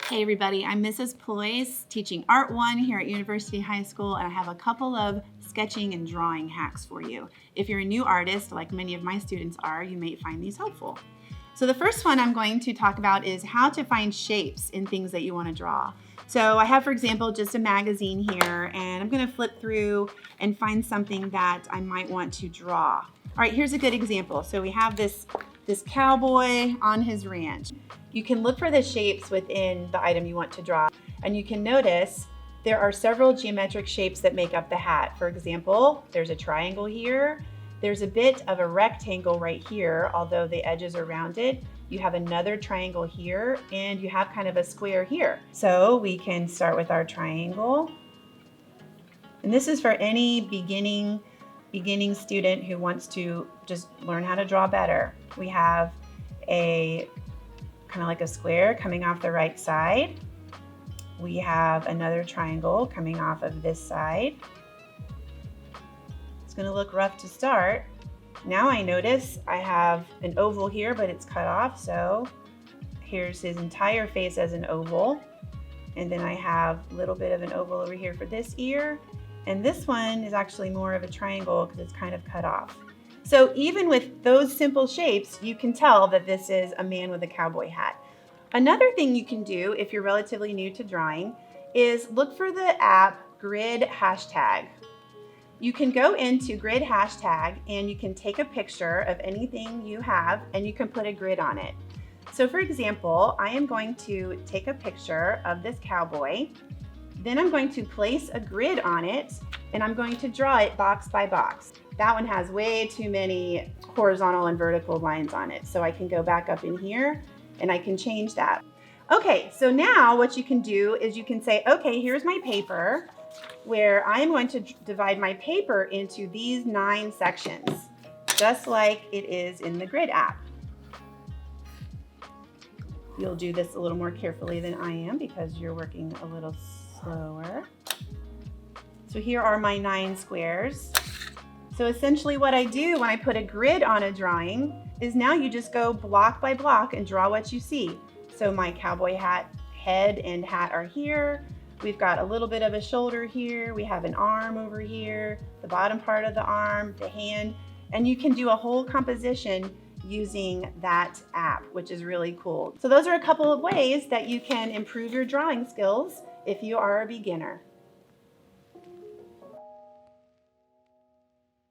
Hey everybody, I'm Mrs. Pleus, teaching Art 1 here at University High School, and I have a couple of sketching and drawing hacks for you. If you're a new artist, like many of my students are, you may find these helpful. So the first one I'm going to talk about is how to find shapes in things that you want to draw. So I have, for example, just a magazine here, and I'm going to flip through and find something that I might want to draw. All right, here's a good example. So we have this cowboy on his ranch. You can look for the shapes within the item you want to draw, and you can notice there are several geometric shapes that make up the hat. For example, there's a triangle here. There's a bit of a rectangle right here, although the edges are rounded. You have another triangle here, and you have kind of a square here. So we can start with our triangle. And this is for any beginning student who wants to just learn how to draw better. We have a kind of like a square coming off the right side. We have another triangle coming off of this side. It's going to look rough to start. Now I notice I have an oval here, but it's cut off. So here's his entire face as an oval. And then I have a little bit of an oval over here for this ear. And this one is actually more of a triangle because it's kind of cut off. So even with those simple shapes, you can tell that this is a man with a cowboy hat. Another thing you can do if you're relatively new to drawing is look for the app Grid Hashtag. You can go into Grid Hashtag and you can take a picture of anything you have and you can put a grid on it. So for example, I am going to take a picture of this cowboy. Then I'm going to place a grid on it and I'm going to draw it box by box. That one has way too many horizontal and vertical lines on it. So I can go back up in here and I can change that. Okay, so now what you can do is you can say, okay, here's my paper where I'm going to divide my paper into these 9 sections, just like it is in the grid app. You'll do this a little more carefully than I am because you're working a little slower. So here are my 9 squares. So essentially what I do when I put a grid on a drawing is now you just go block by block and draw what you see. So my cowboy hat head and hat are here. We've got a little bit of a shoulder here. We have an arm over here, the bottom part of the arm, the hand, and you can do a whole composition using that app, which is really cool. So those are a couple of ways that you can improve your drawing skills if you are a beginner.